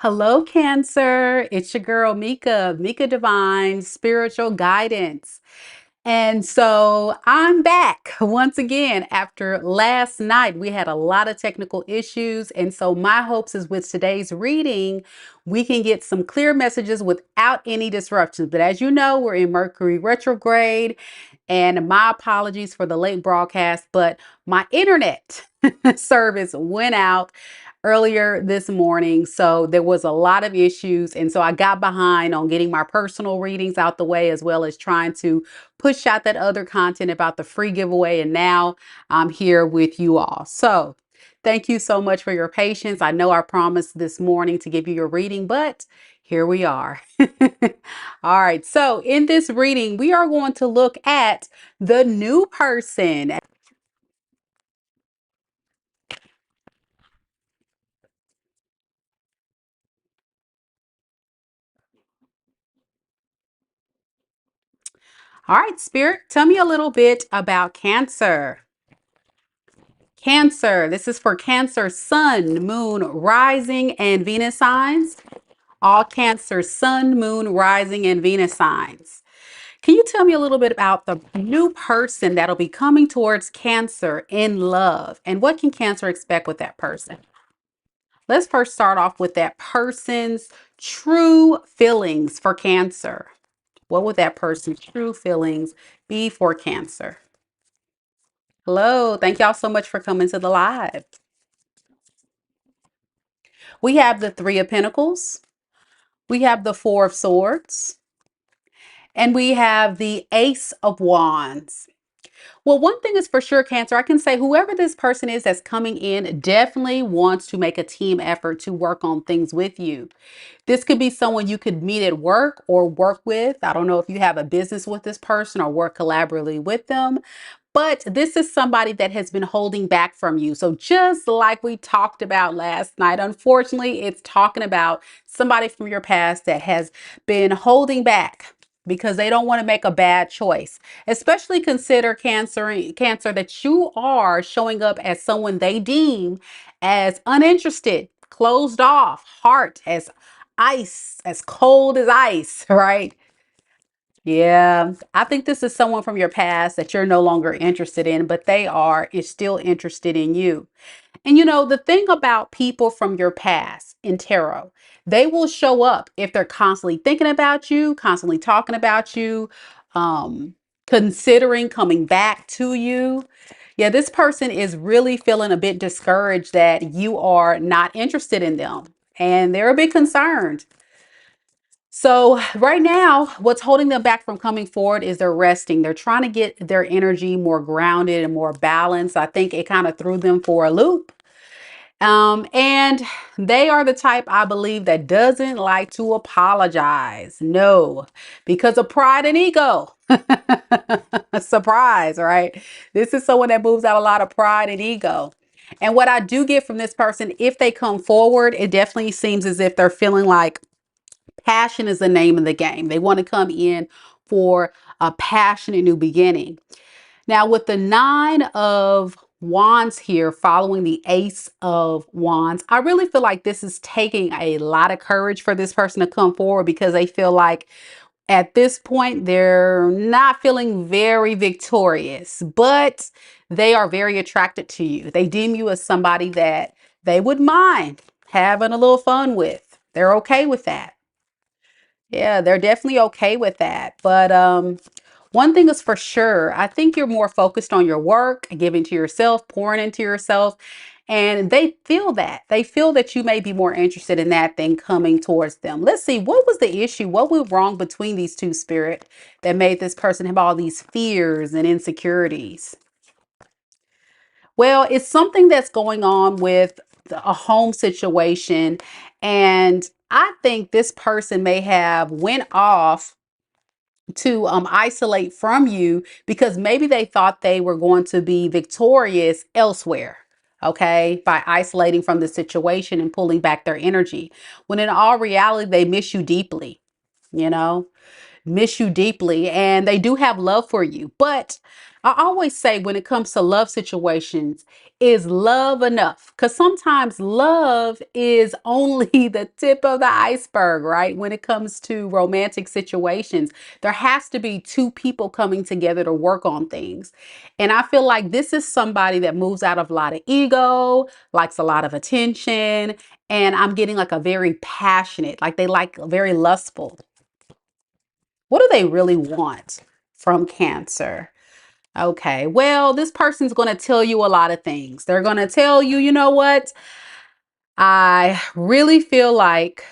Hello, Cancer. It's your girl, Mika Divine Spiritual Guidance. And so I'm back once again after last night. We had a lot of technical issues. And so my hopes is with today's reading, we can get some clear messages without any disruptions. But as you know, we're in Mercury retrograde. And my apologies for the late broadcast, but my internet service went out earlier this morning. So there was a lot of issues. And so I got behind on getting my personal readings out the way, as well as trying to push out that other content about the free giveaway. And now I'm here with you all. So thank you so much for your patience. I know I promised this morning to give you your reading, but here we are. All right. So in this reading, we are going to look at the new person. All right, Spirit, tell me a little bit about Cancer. Cancer, this is for Cancer, Sun, Moon, Rising, and Venus signs. All Cancer, Sun, Moon, Rising, and Venus signs. Can you tell me a little bit about the new person that'll be coming towards Cancer in love? And what can Cancer expect with that person? Let's first start off with that person's true feelings for Cancer. What would that person's true feelings be for Cancer? Hello, thank y'all so much for coming to the live. We have the Three of Pentacles, we have the Four of Swords, and we have the Ace of Wands. Well, one thing is for sure, Cancer, I can say whoever this person is that's coming in definitely wants to make a team effort to work on things with you. This could be someone you could meet at work or work with. I don't know if you have a business with this person or work collaboratively with them, but this is somebody that has been holding back from you. So just like we talked about last night, unfortunately, it's talking about somebody from your past that has been holding back because they don't want to make a bad choice. Especially consider Cancer that you are showing up as someone they deem as uninterested, closed off, heart as ice, as cold as ice, right? Yeah, I think this is someone from your past that you're no longer interested in, but is still interested in you. And you know, the thing about people from your past in tarot, they will show up if they're constantly thinking about you, constantly talking about you, um, considering coming back to you. Yeah, this person is really feeling a bit discouraged that you are not interested in them, and they're a bit concerned. So right now, what's holding them back from coming forward is they're resting. They're trying to get their energy more grounded and more balanced. I think it kind of threw them for a loop. And they are the type, I believe, that doesn't like to apologize. No, because of pride and ego. Surprise, right? This is someone that moves out a lot of pride and ego. And what I do get from this person, if they come forward, it definitely seems as if they're feeling like passion is the name of the game. They want to come in for a passionate new beginning. Now, with the Nine of Wands here following the Ace of Wands, I really feel like this is taking a lot of courage for this person to come forward because they feel like at this point they're not feeling very victorious, but they are very attracted to you. They deem you as somebody that they would mind having a little fun with. They're okay with that. Yeah, they're definitely okay with that. But one thing is for sure, I think you're more focused on your work, giving to yourself, pouring into yourself. And they feel that. They feel that you may be more interested in that than coming towards them. Let's see, what was the issue? What went wrong between these two, Spirit, that made this person have all these fears and insecurities? Well, it's something that's going on with a home situation. And I think this person may have went off to isolate from you because maybe they thought they were going to be victorious elsewhere, okay, by isolating from the situation and pulling back their energy, when in all reality they miss you deeply, you know, miss you deeply, and they do have love for you. But I always say when it comes to love situations, Is love enough? Because sometimes love is only the tip of the iceberg, right? When it comes to romantic situations, there has to be two people coming together to work on things. And I feel like this is somebody that moves out of a lot of ego, likes a lot of attention, and I'm getting like a very passionate, like they like very lustful. What do they really want from Cancer? Okay, well, this person's going to tell you a lot of things. They're going to tell you, you know what? I really feel like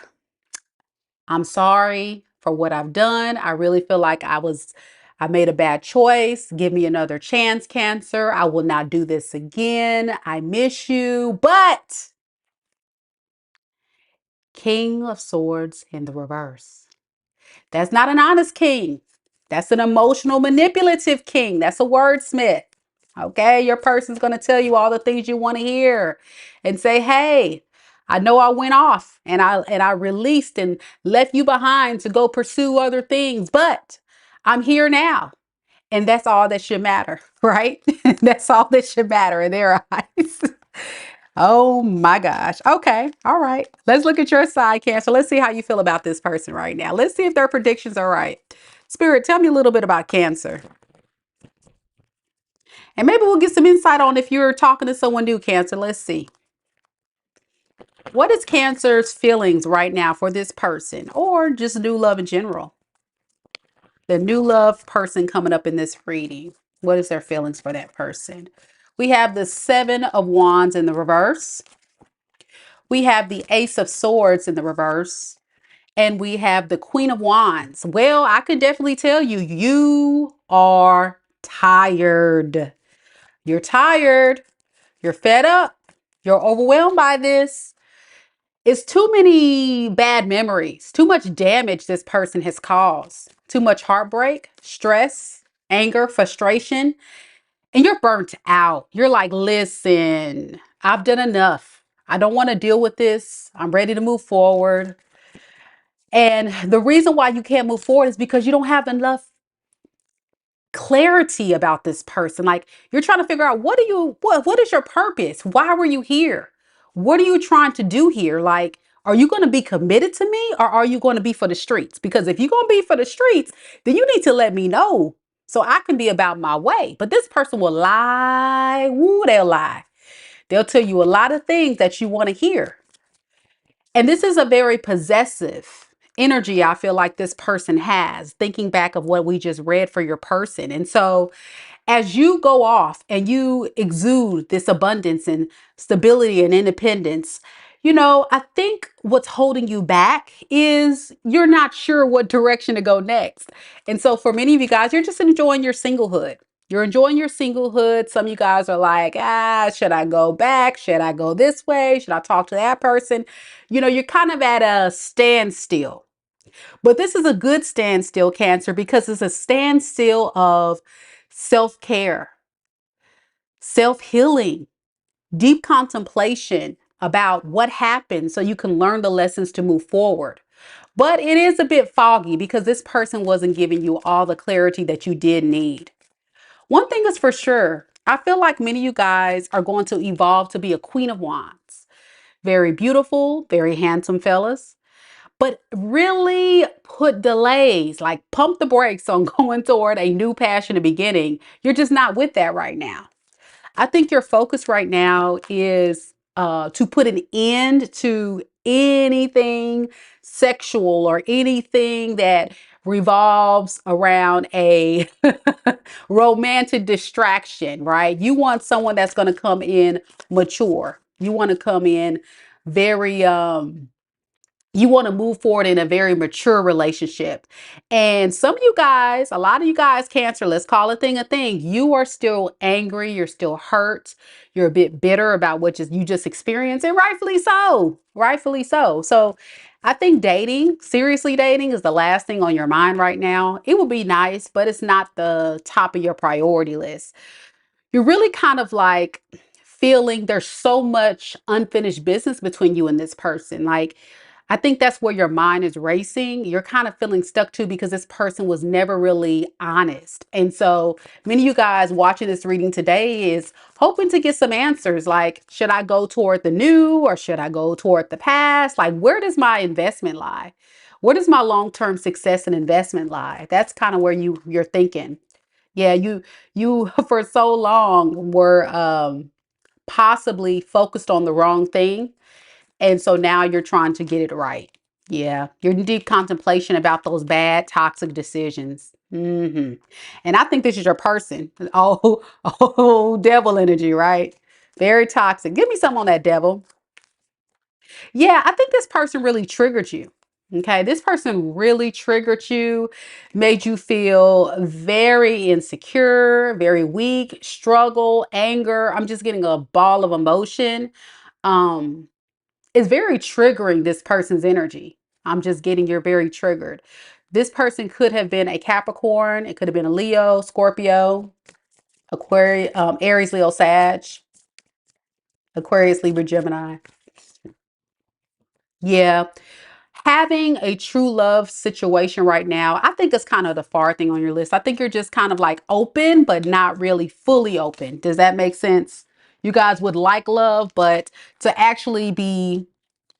I'm sorry for what I've done. I really feel like I made a bad choice. Give me another chance, Cancer. I will not do this again. I miss you. But King of Swords in the reverse. That's not an honest king. That's an emotional, manipulative king. That's a wordsmith. Okay, your person's going to tell you all the things you want to hear and say, "Hey, I know I went off and I released and left you behind to go pursue other things, but I'm here now." And that's all that should matter, right? That's all that should matter in their eyes. Oh my gosh. Okay. All right. Let's look at your side, Cancer. Let's see how you feel about this person right now. Let's see if their predictions are right. Spirit, tell me a little bit about Cancer. And maybe we'll get some insight on if you're talking to someone new, Cancer. Let's see. What is Cancer's feelings right now for this person or just new love in general? The new love person coming up in this reading. What is their feelings for that person? We have the Seven of Wands in the reverse. We have the Ace of Swords in the reverse. And we have the Queen of Wands. Well, I can definitely tell you, you are tired. You're tired. You're fed up. You're overwhelmed by this. It's too many bad memories, too much damage this person has caused, too much heartbreak, stress, anger, frustration, and you're burnt out. You're like, listen, I've done enough. I don't want to deal with this. I'm ready to move forward. And the reason why you can't move forward is because you don't have enough clarity about this person. Like you're trying to figure out what is your purpose? Why were you here? What are you trying to do here? Like, are you going to be committed to me or are you going to be for the streets? Because if you're going to be for the streets, then you need to let me know so I can be about my way. But this person will lie. Woo, they'll lie. They'll tell you a lot of things that you want to hear. And this is a very possessive energy I feel like this person has, thinking back of what we just read for your person. And so as you go off and you exude this abundance and stability and independence, I think what's holding you back is you're not sure what direction to go next. And so for many of you guys, you're just enjoying your singlehood. You're enjoying your singlehood. Some of you guys are like, should I go back? Should I go this way? Should I talk to that person? You're kind of at a standstill. But this is a good standstill, Cancer, because it's a standstill of self-care, self-healing, deep contemplation about what happened so you can learn the lessons to move forward. But it is a bit foggy because this person wasn't giving you all the clarity that you did need. One thing is for sure, I feel like many of you guys are going to evolve to be a Queen of Wands. Very beautiful, very handsome fellas. But really put delays, like pump the brakes on going toward a new passionate beginning. You're just not with that right now. I think your focus right now is to put an end to anything sexual or anything that revolves around a romantic distraction, right? You want someone that's going to come in mature. You want to come in very you want to move forward in a very mature relationship. And some of you guys, a lot of you guys, Cancer, let's call a thing. You are still angry. You're still hurt. You're a bit bitter about what you just experienced, and rightfully so. Rightfully so. So I think dating, seriously dating, is the last thing on your mind right now. It would be nice, but it's not the top of your priority list. You're really kind of like feeling there's so much unfinished business between you and this person. Like, I think that's where your mind is racing. You're kind of feeling stuck too because this person was never really honest. And so many of you guys watching this reading today is hoping to get some answers like, should I go toward the new or should I go toward the past? Like, where does my investment lie? Where does my long-term success and investment lie? That's kind of where you're thinking. Yeah, you for so long were possibly focused on the wrong thing. And so now you're trying to get it right. Yeah, you're in deep contemplation about those bad, toxic decisions. And I think this is your person. Oh, oh, devil energy, right? Very toxic. Give me some on that, devil. Yeah, I think this person really triggered you. Okay, this person really triggered you, made you feel very insecure, very weak, struggle, anger. I'm just getting a ball of emotion. Um, it's very triggering, this person's energy. I'm just getting you're very triggered. This person could have been a Capricorn. It could have been a Leo, Scorpio, Aquarius, Aries, Leo, Sag, Aquarius, Libra, Gemini. Yeah. Having a true love situation right now, I think it's kind of the far thing on your list. I think you're just kind of like open, but not really fully open. Does that make sense? You guys would like love, but to actually be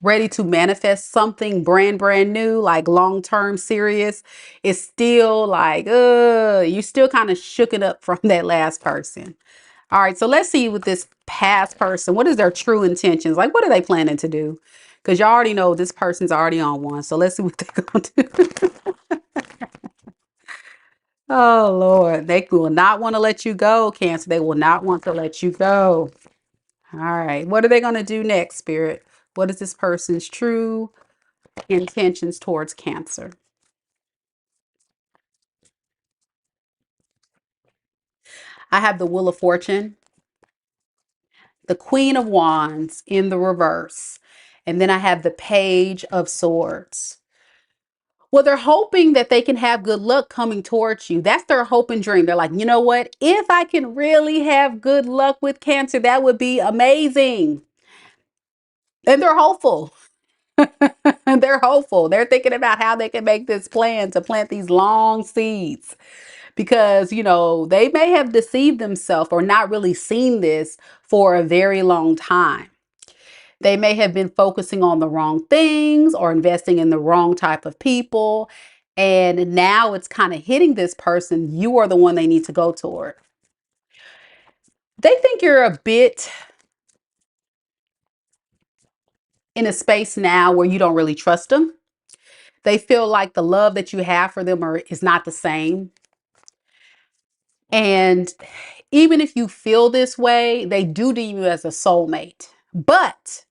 ready to manifest something brand new, like long-term serious, is still like, you still kind of shooken up from that last person. All right, so let's see with this past person, what is their true intentions? Like, what are they planning to do? Because you already know this person's already on one. So let's see what they're going to do. Oh, Lord. They will not want to let you go, Cancer. They will not want to let you go. All right. What are they going to do next, Spirit? What is this person's true intentions towards Cancer? I have the Wheel of Fortune, the Queen of Wands in the reverse, and then I have the Page of Swords. Well, they're hoping that they can have good luck coming towards you. That's their hope and dream. They're like, you know what? If I can really have good luck with Cancer, that would be amazing. And they're hopeful. They're hopeful. They're thinking about how they can make this plan to plant these long seeds because, they may have deceived themselves or not really seen this for a very long time. They may have been focusing on the wrong things or investing in the wrong type of people. And now it's kind of hitting this person. You are the one they need to go toward. They think you're a bit in a space now where you don't really trust them. They feel like the love that you have for them is not the same. And even if you feel this way, they do deem you as a soulmate. But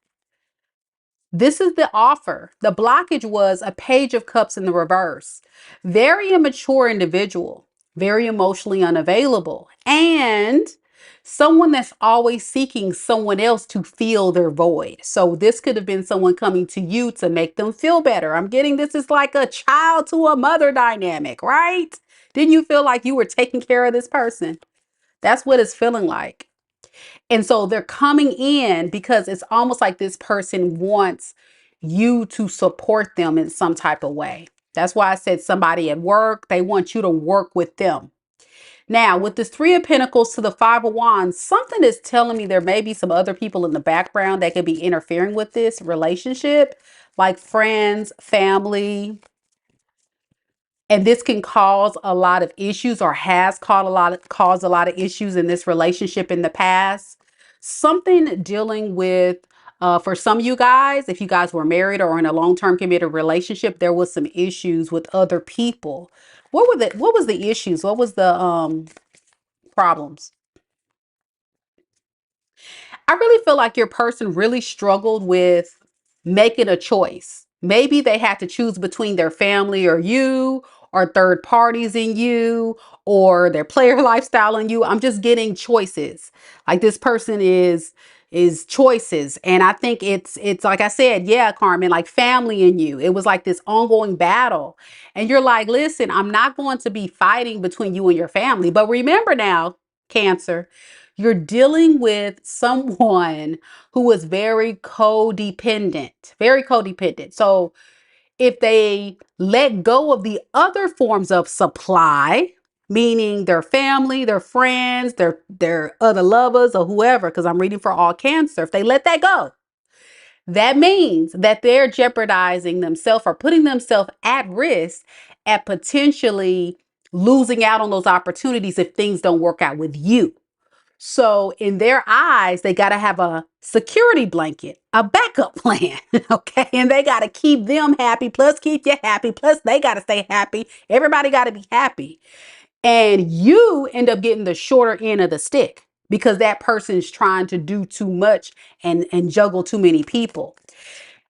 this is the offer. The blockage was a Page of Cups in the reverse. Very immature individual, very emotionally unavailable, and someone that's always seeking someone else to fill their void. So this could have been someone coming to you to make them feel better. I'm getting this is like a child to a mother dynamic, right? Didn't you feel like you were taking care of this person? That's what it's feeling like. And so they're coming in because it's almost like this person wants you to support them in some type of way. That's why I said somebody at work, they want you to work with them. Now, with this Three of Pentacles to the Five of Wands, something is telling me there may be some other people in the background that could be interfering with this relationship, like friends, family, and this can cause a lot of issues or has caused a lot of issues in this relationship in the past. Something dealing with for some of you guys, if you guys were married or in a long-term committed relationship, there was some issues with other people. What was the issues? What was the problems? I really feel like your person really struggled with making a choice. Maybe they had to choose between their family or you, or third parties in you, or their player lifestyle in you. I'm just getting choices. Like this person is choices. And I think it's like I said, yeah, Carmen, like family in you. It was like this ongoing battle. And you're like, listen, I'm not going to be fighting between you and your family. But remember now, Cancer, You're dealing with someone who is very codependent, very codependent. So if they let go of the other forms of supply, meaning their family, their friends, their other lovers or whoever, because I'm reading for all Cancer, if they let that go, that means that they're jeopardizing themselves or putting themselves at risk at potentially losing out on those opportunities if things don't work out with you. So in their eyes, they got to have a security blanket, a backup plan. Okay. And they got to keep them happy, plus keep you happy, plus they got to stay happy. Everybody got to be happy. And you end up getting the shorter end of the stick because that person's trying to do too much and juggle too many people.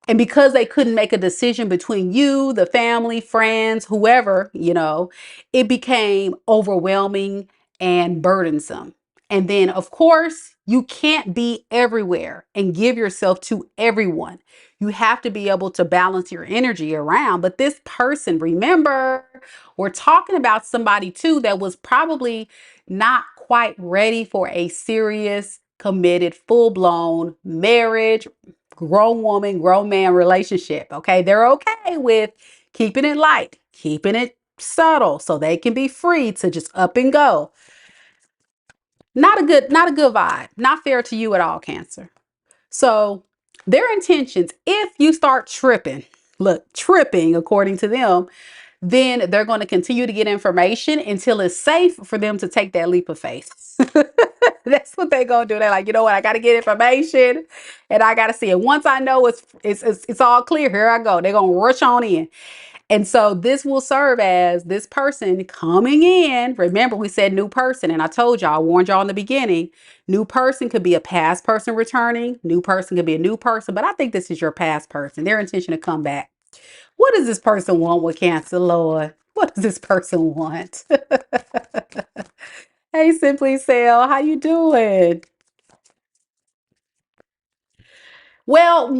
And because they couldn't make a decision between you, the family, friends, whoever, it became overwhelming and burdensome. And then, of course, you can't be everywhere and give yourself to everyone. You have to be able to balance your energy around. But this person, remember, we're talking about somebody too that was probably not quite ready for a serious, committed, full blown marriage, grown woman, grown man relationship. Okay. They're okay with keeping it light, keeping it subtle so they can be free to just up and go. Not a good vibe. Not fair to you at all, Cancer. So their intentions, if you start tripping according to them, then they're going to continue to get information until it's safe for them to take that leap of faith. That's what they're going to do. They're like, you know what? I got to get information and I got to see it. Once I know it's all clear, here I go. They're going to rush on in. And so this will serve as this person coming in. Remember, we said new person. And I told y'all, I warned y'all in the beginning, new person could be a past person returning. New person could be a new person. But I think this is your past person. Their intention to come back. What does this person want with Cancer, Lord? What does this person want? Hey, Simply Sale, how you doing? Well,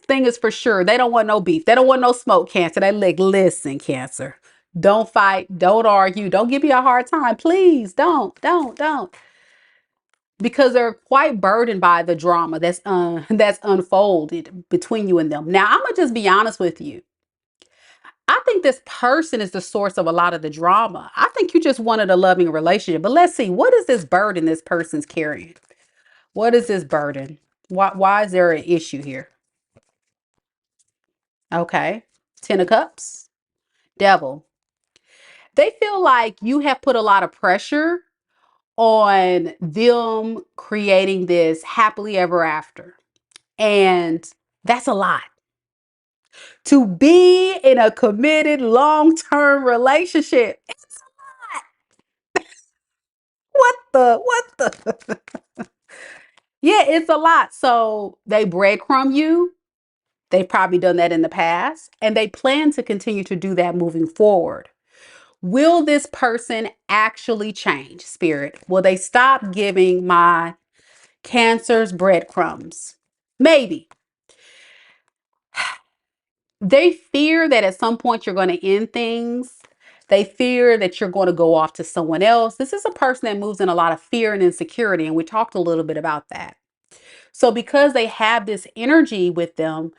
thing is for sure. They don't want no beef. They don't want no smoke, Cancer. They like, listen, Cancer. Don't fight. Don't argue. Don't give me a hard time. Please don't. Because they're quite burdened by the drama that's unfolded between you and them. Now, I'm gonna just be honest with you. I think this person is the source of a lot of the drama. I think you just wanted a loving relationship. But let's see, what is this burden this person's carrying? What is this burden? Why is there an issue here? Okay. Ten of Cups, Devil. They feel like you have put a lot of pressure on them creating this happily ever after. And that's a lot. To be in a committed long-term relationship. What the? Yeah, it's a lot. So they breadcrumb you. They've probably done that in the past, and they plan to continue to do that moving forward. Will this person actually change, Spirit? Will they stop giving my Cancers breadcrumbs? Maybe. They fear that at some point you're going to end things. They fear that you're going to go off to someone else. This is a person that moves in a lot of fear and insecurity, and we talked a little bit about that. So because they have this energy with them,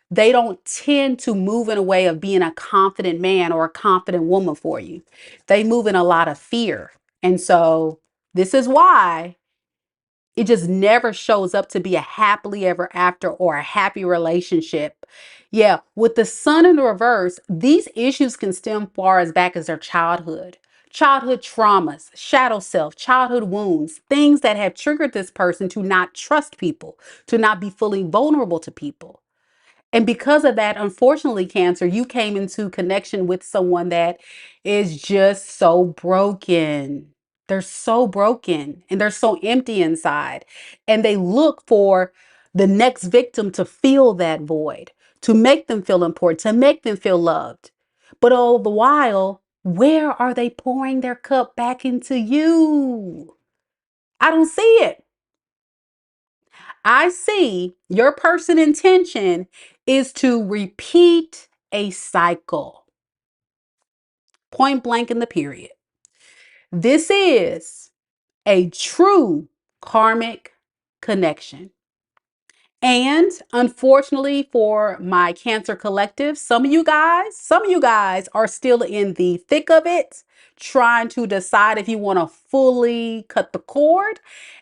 they don't tend to move in a way of being a confident man or a confident woman for you. They move in a lot of fear. And so this is why it just never shows up to be a happily ever after or a happy relationship. Yeah, with the sun in the reverse, these issues can stem far as back as their childhood traumas, shadow self, childhood wounds, things that have triggered this person to not trust people, to not be fully vulnerable to people. And because of that, unfortunately, Cancer, you came into connection with someone that is just so broken. They're so broken and they're so empty inside. And they look for the next victim to fill that void, to make them feel important, to make them feel loved. But all the while, where are they pouring their cup back into you? I don't see it. I see your person intention is to repeat a cycle. Point blank in the period. This is a true karmic connection. And unfortunately for my Cancer collective, some of you guys are still in the thick of it, trying to decide if you want to fully cut the cord.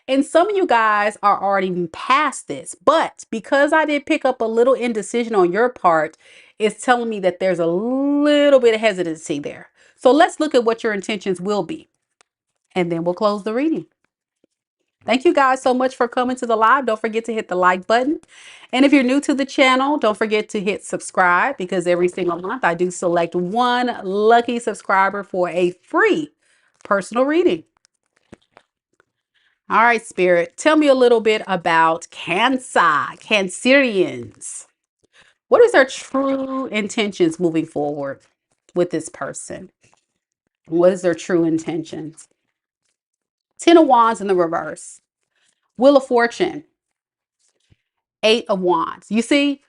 And some of you guys are already past this. But because I did pick up a little indecision on your part, it's telling me that there's a little bit of hesitancy there. So let's look at what your intentions will be. And then we'll close the reading. Thank you guys so much for coming to the live. Don't forget to hit the like button. And if you're new to the channel, don't forget to hit subscribe, because every single month I do select one lucky subscriber for a free personal reading. All right, Spirit, tell me a little bit about Cancerians. What is their true intentions moving forward with this person? What is their true intentions? 10 of Wands in the reverse. Wheel of Fortune. 8 of Wands. You see,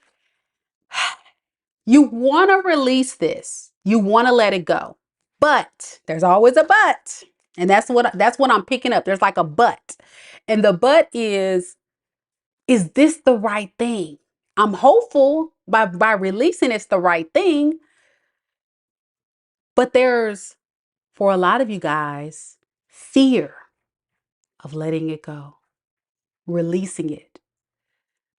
you want to release this. You want to let it go. But there's always a but. And that's what I'm picking up. There's like a but. And the but is this the right thing? I'm hopeful by releasing it's the right thing. But there's, for a lot of you guys, fear of letting it go, releasing it,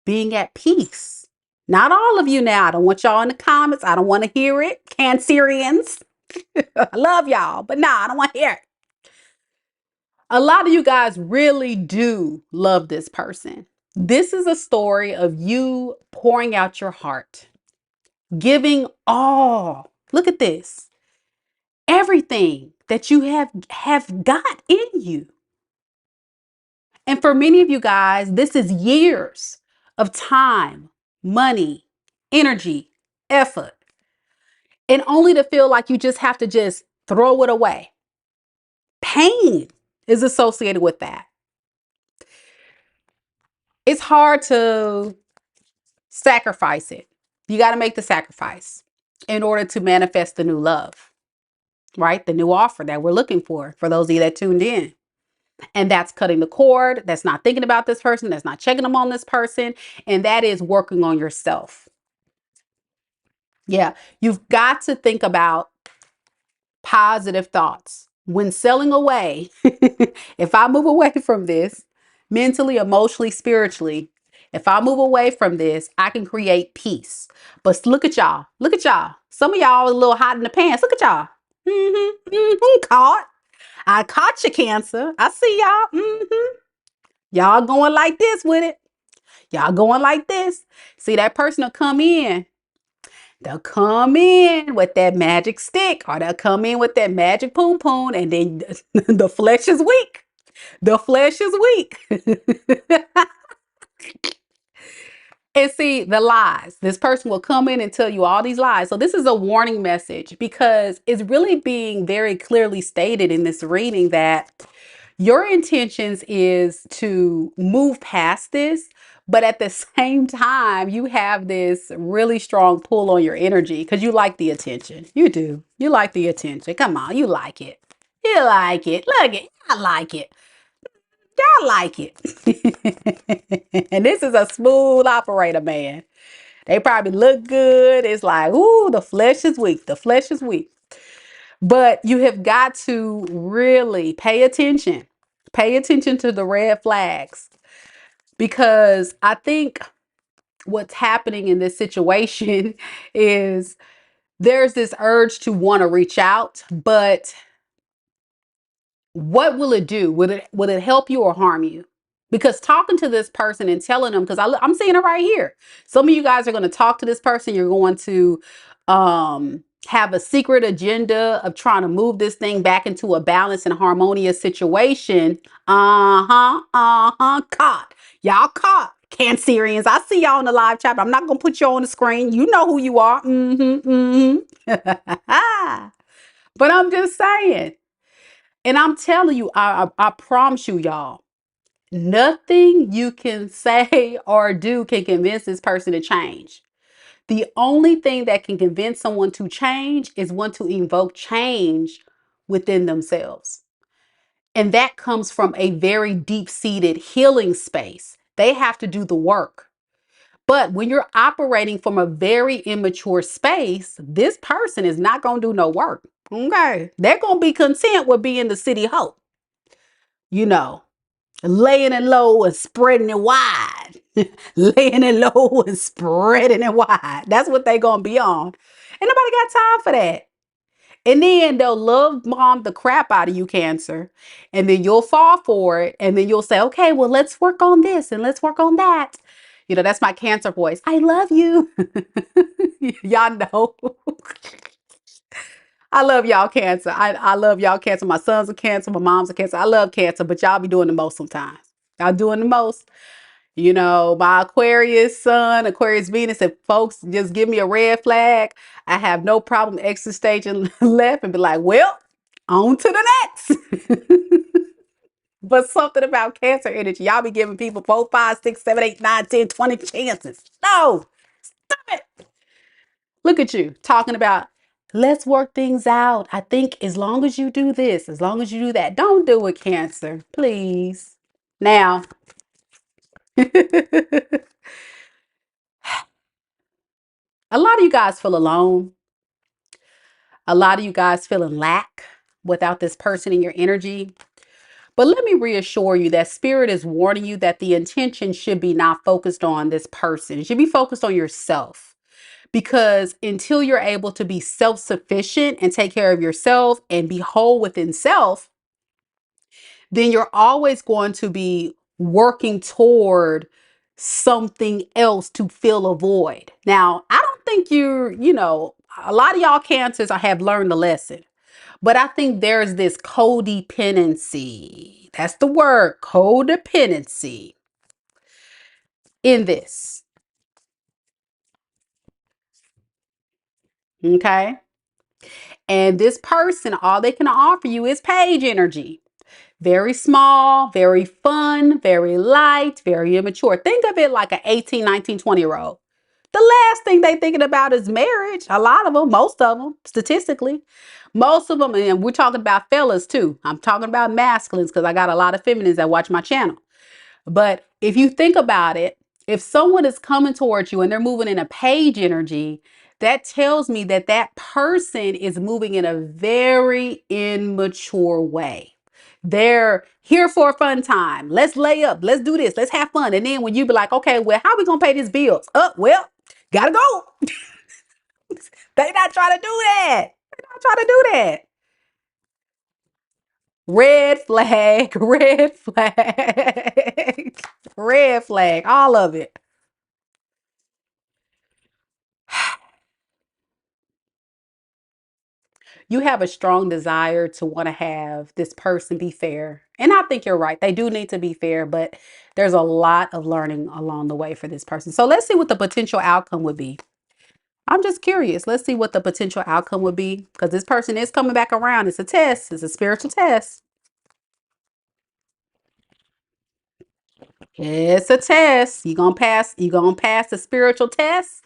being at peace. Not all of you now. I don't want y'all in the comments. I don't want to hear it. Cancerians. I love y'all, but nah, I don't want to hear it. A lot of you guys really do love this person. This is a story of you pouring out your heart, giving all. Look at this. Everything that you have got in you. And for many of you guys, this is years of time, money, energy, effort, and only to feel like you just have to just throw it away. Pain is associated with that. It's hard to sacrifice it. You got to make the sacrifice in order to manifest the new love, right? The new offer that we're looking for those of you that tuned in. And that's cutting the cord. That's not thinking about this person. That's not checking them on this person. And that is working on yourself. Yeah, you've got to think about positive thoughts. When selling away, if I move away from this mentally, emotionally, spiritually, if I move away from this, I can create peace. But look at y'all. Look at y'all. Some of y'all are a little hot in the pants. Look at y'all. Caught. I caught you, Cancer. I see y'all. Y'all going like this with it. Y'all going like this. See, that person will come in. They'll come in with that magic stick, or they'll come in with that magic poon poon, and then the flesh is weak. The flesh is weak. And see, the lies. This person will come in and tell you all these lies. So this is a warning message, because it's really being very clearly stated in this reading that your intentions is to move past this, but at the same time, you have this really strong pull on your energy because you like the attention. You do. You like the attention. Come on, you like it. You like it. Look it. I like it. Y'all like it. And this is a smooth operator, man. They probably look good. It's like, ooh, the flesh is weak. The flesh is weak. But you have got to really pay attention. Pay attention to the red flags, because I think what's happening in this situation is there's this urge to want to reach out, but what will it do? Will it help you or harm you? Because talking to this person and telling them, because I'm seeing it right here. Some of you guys are going to talk to this person. You're going to have a secret agenda of trying to move this thing back into a balanced and harmonious situation. Caught. Y'all caught. Cancerians. I see y'all in the live chat. I'm not going to put you on the screen. You know who you are. But I'm just saying. And I'm telling you, I promise you, y'all, nothing you can say or do can convince this person to change. The only thing that can convince someone to change is one to invoke change within themselves. And that comes from a very deep-seated healing space. They have to do the work. But when you're operating from a very immature space, this person is not going to do no work. Okay. They're going to be content with being the city hoe, you know, laying it low and spreading it wide. Laying it low and spreading it wide. That's what they're going to be on. Ain't nobody got time for that. And then they'll love bomb the crap out of you, Cancer. And then you'll fall for it. And then you'll say, okay, well, let's work on this and let's work on that. You know, that's my Cancer voice. I love you. Y'all know. I love y'all, Cancer. I love y'all, Cancer. My son's a Cancer. My mom's a Cancer. I love Cancer, but y'all be doing the most sometimes. Y'all doing the most. You know, my Aquarius sun, Aquarius Venus, if folks just give me a red flag, I have no problem exit stage and left and be like, well, on to the next. But something about Cancer energy, y'all be giving people 4, 5, 6, 7, 8, 9, 10, 20 chances. No, stop it. Look at you talking about, let's work things out. I think as long as you do this, as long as you do that, don't do it, Cancer, please. Now, a lot of you guys feel alone. A lot of you guys feel in lack without this person in your energy. But let me reassure you that Spirit is warning you that the intention should be not focused on this person. It should be focused on yourself. Because until you're able to be self-sufficient and take care of yourself and be whole within self, then you're always going to be working toward something else to fill a void. Now, I don't think a lot of y'all Cancers have learned the lesson, but I think there's this codependency. That's the word, codependency in this. Okay. And this person, all they can offer you is page energy. Very small, very fun, very light, very immature. Think of it like an 18, 19, 20-year-old. The last thing they thinking about is marriage. A lot of them, most of them, statistically. Most of them, and we're talking about fellas too. I'm talking about masculines because I got a lot of feminines that watch my channel. But if you think about it, if someone is coming towards you and they're moving in a page energy, that tells me that that person is moving in a very immature way. They're here for a fun time. Let's lay up. Let's do this. Let's have fun. And then when you be like, okay, well, how are we going to pay these bills? Well, gotta go. They not trying to do that. They not trying to do that. Red flag, red flag, red flag, all of it. You have a strong desire to want to have this person be fair. And I think you're right. They do need to be fair, but there's a lot of learning along the way for this person. So let's see what the potential outcome would be. I'm just curious. Let's see what the potential outcome would be because this person is coming back around. It's a test. It's a spiritual test. It's a test. You gonna pass the spiritual test?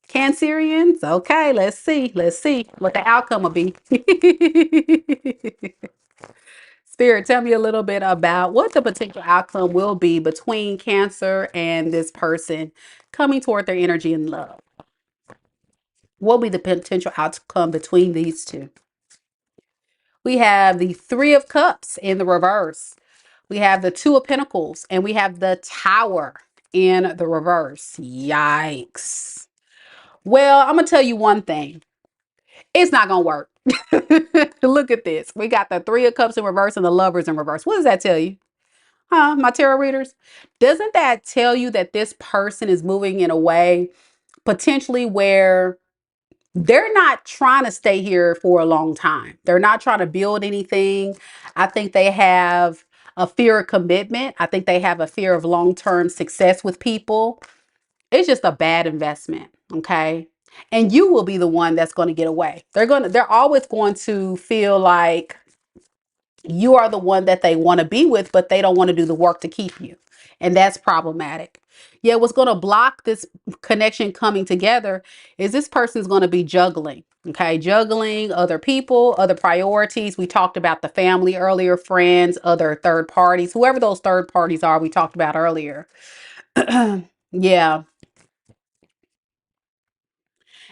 Cancerians? Okay, let's see. Let's see what the outcome will be. Spirit, tell me a little bit about what the potential outcome will be between Cancer and this person coming toward their energy and love. What will be the potential outcome between these two? We have the Three of Cups in the reverse. We have the Two of Pentacles and we have the Tower in the reverse. Yikes. Well, I'm going to tell you one thing. It's not going to work. Look at this. We got the Three of Cups in reverse and the Lovers in reverse. What does that tell you? Huh, my tarot readers? Doesn't that tell you that this person is moving in a way potentially where they're not trying to stay here for a long time? They're not trying to build anything. I think they have a fear of commitment. I think they have a fear of long-term success with people. It's just a bad investment, okay? And you will be the one that's going to get away. They're always going to feel like you are the one that they want to be with, but they don't want to do the work to keep you. And that's problematic. Yeah, what's going to block this connection coming together is this person's going to be juggling. Okay, juggling other people, other priorities. We talked about the family earlier, friends, other third parties, whoever those third parties are, we talked about earlier. Yeah.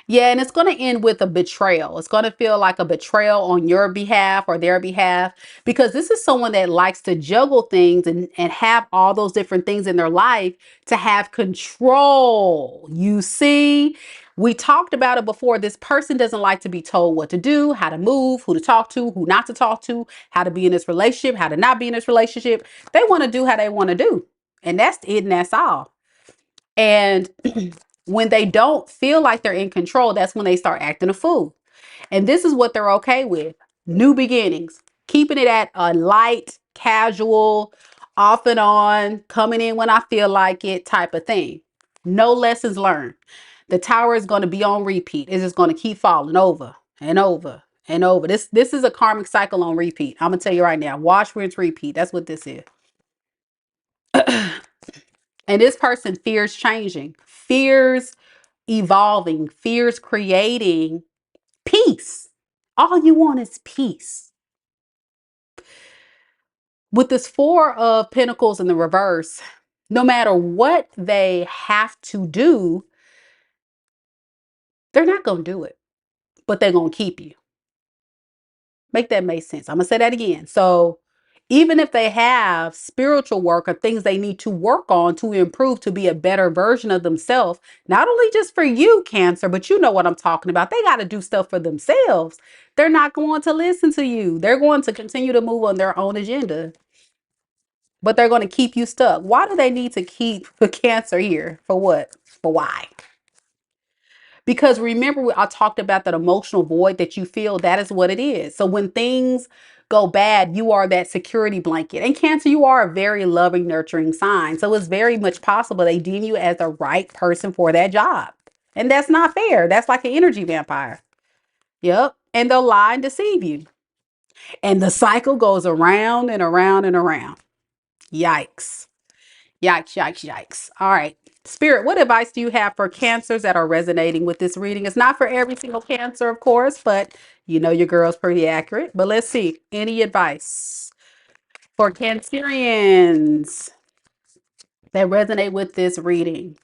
Yeah, and it's going to end with a betrayal. It's going to feel like a betrayal on your behalf or their behalf, because this is someone that likes to juggle things and have all those different things in their life to have control. You see, we talked about it before. This person doesn't like to be told what to do, how to move, who to talk to, who not to talk to, how to be in this relationship, how to not be in this relationship. They want to do how they want to do. And that's it, and that's all. And when they don't feel like they're in control, that's when they start acting a fool. And this is what they're okay with. New beginnings, keeping it at a light, casual, off and on, coming in when I feel like it type of thing. No lessons learned. The tower is going to be on repeat. It's just going to keep falling over and over and over. This is a karmic cycle on repeat. I'm going to tell you right now. Wash, rinse, repeat. That's what this is. And this person fears changing, fears evolving, fears creating peace. All you want is peace. With this Four of Pentacles in the reverse, no matter what they have to do, they're not going to do it, but they're going to keep you. Make that make sense. I'm going to say that again. So even if they have spiritual work or things they need to work on to improve, to be a better version of themselves, not only just for you, Cancer, but you know what I'm talking about. They got to do stuff for themselves. They're not going to listen to you. They're going to continue to move on their own agenda, but they're going to keep you stuck. Why do they need to keep Cancer here? For what? For why? Because remember, I talked about that emotional void that you feel. That is what it is. So when things go bad, you are that security blanket. And Cancer, you are a very loving, nurturing sign. So it's very much possible they deem you as the right person for that job. And that's not fair. That's like an energy vampire. Yep. And they'll lie and deceive you. And the cycle goes around and around and around. Yikes. Yikes, yikes, yikes. All right. Spirit, what advice do you have for cancers that are resonating with this reading? It's not for every single cancer, of course, but you know your girl's pretty accurate. But let's see. Any advice for Cancerians that resonate with this reading?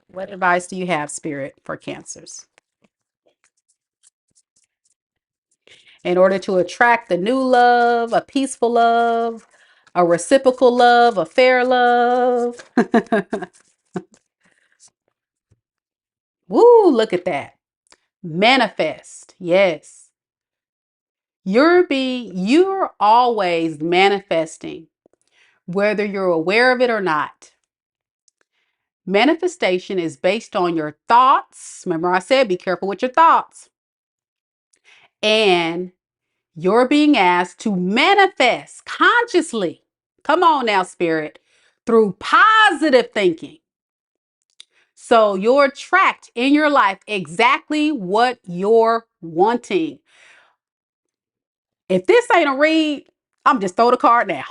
What advice do you have, Spirit, for cancers? In order to attract the new love, a peaceful love, a reciprocal love, a fair love. Woo, look at that. Manifest. Yes. You're always manifesting, whether you're aware of it or not. Manifestation is based on your thoughts. Remember I said be careful with your thoughts. And you're being asked to manifest consciously. Come on now, Spirit, through positive thinking. So you'll attract in your life exactly what you're wanting. If this ain't a read, I'm just throw the card now.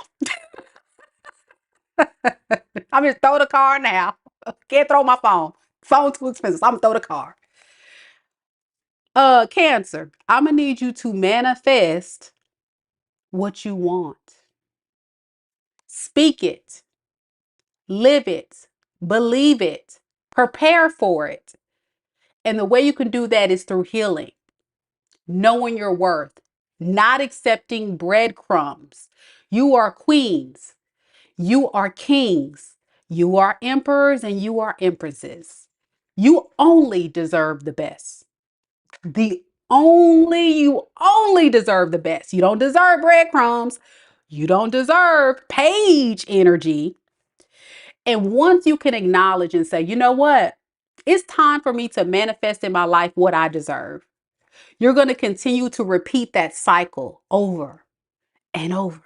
I'm just throw the card now. Can't throw my phone. Phone too expensive. I'm gonna throw the card. Cancer. I'm gonna need you to manifest what you want. Speak it, live it, believe it, prepare for it. And the way you can do that is through healing, knowing your worth, not accepting breadcrumbs. You are queens. You are kings. You are emperors and you are empresses. You only deserve the best. You only deserve the best. You don't deserve breadcrumbs. You don't deserve page energy. And once you can acknowledge and say, you know what? It's time for me to manifest in my life what I deserve. You're going to continue to repeat that cycle over and over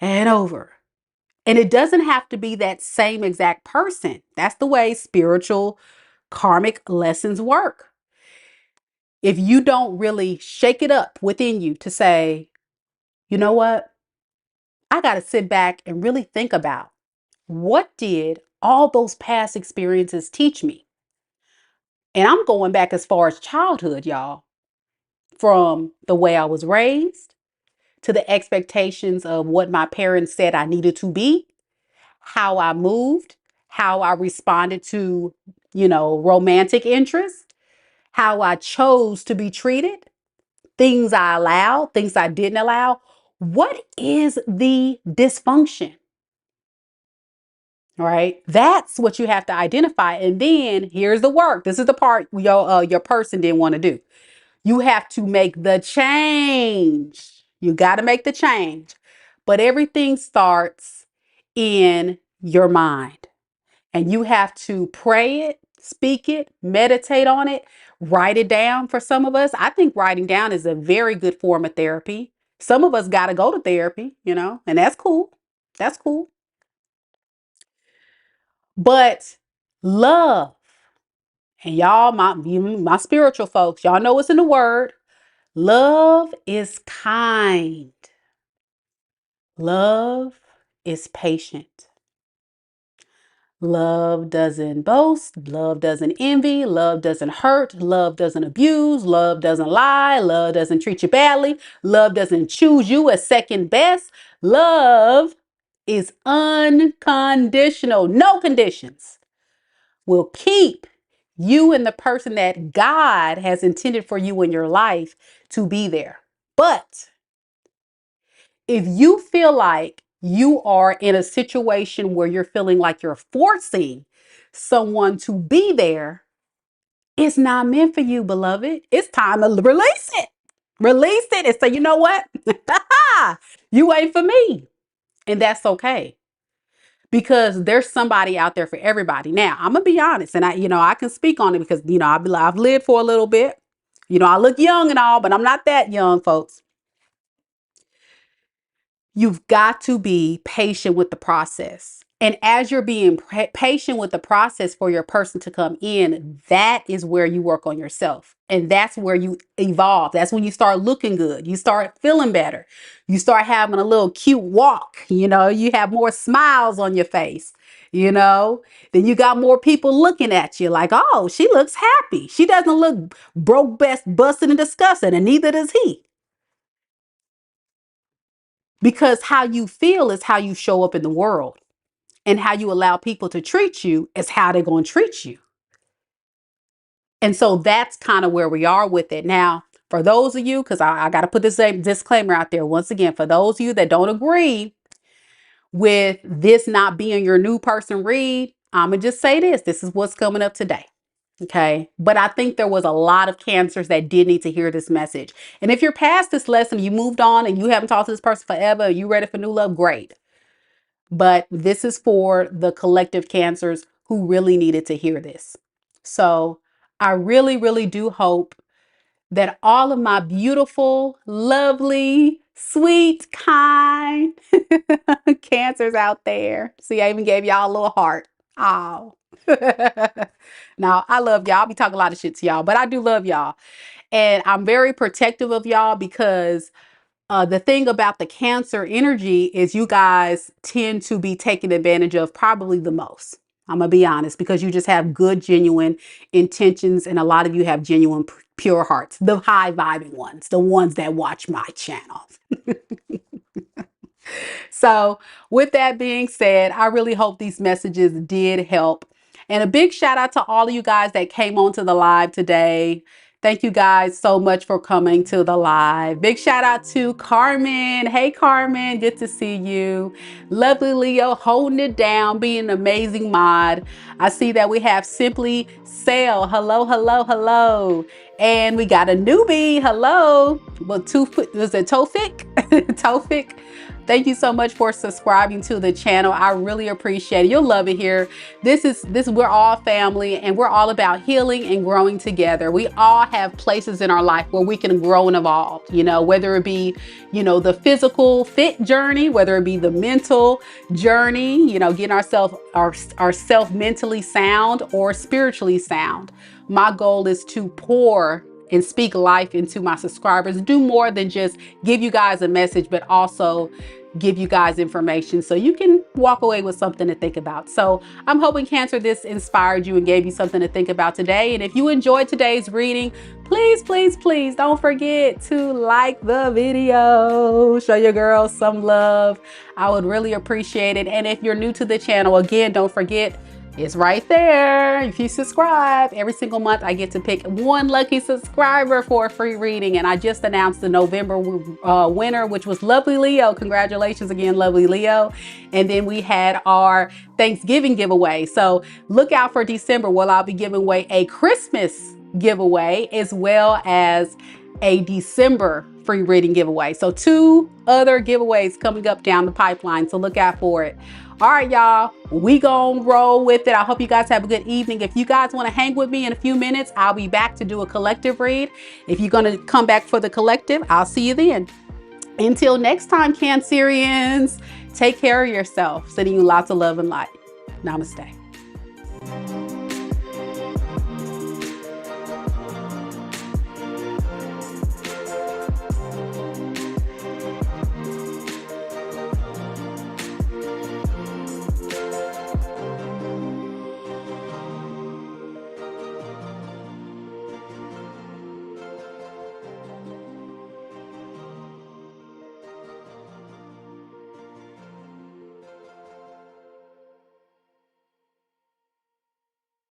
and over. And it doesn't have to be that same exact person. That's the way spiritual karmic lessons work. If you don't really shake it up within you to say, you know what? I got to sit back and really think about What did all those past experiences teach me? And I'm going back as far as childhood, y'all, from the way I was raised to the expectations of what my parents said I needed to be, how I moved, how I responded to, romantic interests, how I chose to be treated, things I allowed, things I didn't allow. What is the dysfunction? Right? That's what you have to identify. And then here's the work. This is the part your person didn't want to do. You have to make the change. You got to make the change. But everything starts in your mind. And you have to pray it, speak it, meditate on it, write it down. For some of us, I think writing down is a very good form of therapy. Some of us got to go to therapy, and that's cool. That's cool. But love, and y'all, my spiritual folks, y'all know what's in the word. Love is kind. Love is patient. Love doesn't boast. Love doesn't envy. Love doesn't hurt. Love doesn't abuse. Love doesn't lie. Love doesn't treat you badly. Love doesn't choose you as second best. Love is unconditional. No conditions will keep you and the person that God has intended for you in your life to be there. But if you feel like you are in a situation where you're feeling like you're forcing someone to be there, it's not meant for you, beloved. It's time to release it. Release it and say, you know what? You ain't for me. And that's okay. Because there's somebody out there for everybody. Now, I'm gonna be honest, and I can speak on it because I've lived for a little bit. I look young and all, but I'm not that young, folks. You've got to be patient with the process. And as you're being patient with the process for your person to come in, that is where you work on yourself. And that's where you evolve. That's when you start looking good. You start feeling better. You start having a little cute walk. You have more smiles on your face. Then you got more people looking at you like, oh, she looks happy. She doesn't look broke, best, busted, and disgusting. And neither does he. Because how you feel is how you show up in the world, and how you allow people to treat you is how they're going to treat you. And so that's kind of where we are with it. Now, for those of you, because I got to put this disclaimer out there once again, for those of you that don't agree with this not being your new person read, I'm going to just say this. This is what's coming up today. Okay. But I think there was a lot of cancers that did need to hear this message. And if you're past this lesson, you moved on and you haven't talked to this person forever, you ready for new love, great. But this is for the collective cancers who really needed to hear this. So I really, really do hope that all of my beautiful, lovely, sweet, kind cancers out there. See, I even gave y'all a little heart. Oh. Now, I love y'all. I'll be talking a lot of shit to y'all, but I do love y'all. And I'm very protective of y'all because the thing about the Cancer energy is you guys tend to be taken advantage of probably the most. I'm going to be honest, because you just have good, genuine intentions. And a lot of you have genuine, pure hearts, the high vibing ones, the ones that watch my channel. So with that being said, I really hope these messages did help. And a big shout out to all of you guys that came onto the live today. Thank you guys so much for coming to the live. Big shout out to Carmen. Hey, Carmen, good to see you. Lovely Leo holding it down, being an amazing mod. I see that we have Simply Sail. Hello, hello, hello. And we got a newbie. Hello. Well, was it Tofik? Tofik. Thank you so much for subscribing to the channel. I really appreciate it. You'll love it here. We're all family and we're all about healing and growing together. We all have places in our life where we can grow and evolve, whether it be, the physical fit journey, whether it be the mental journey, getting ourself mentally sound or spiritually sound. My goal is to pour and speak life into my subscribers, do more than just give you guys a message, but also give you guys information so you can walk away with something to think about. So I'm hoping, Cancer, this inspired you and gave you something to think about today. And if you enjoyed today's reading, please, please, please don't forget to like the video. Show your girls some love. I would really appreciate it. And if you're new to the channel, again, don't forget, it's right there. If you subscribe, every single month I get to pick one lucky subscriber for a free reading. And I just announced the November winner, which was Lovely Leo. Congratulations again, Lovely Leo. And then we had our Thanksgiving giveaway. So look out for December, where I'll be giving away a Christmas giveaway as well as a December free reading giveaway. So 2 other giveaways coming up down the pipeline. So look out for it. All right, y'all, we gonna roll with it. I hope you guys have a good evening. If you guys want to hang with me in a few minutes, I'll be back to do a collective read. If you're gonna come back for the collective, I'll see you then. Until next time, Cancerians, take care of yourself. Sending you lots of love and light. Namaste.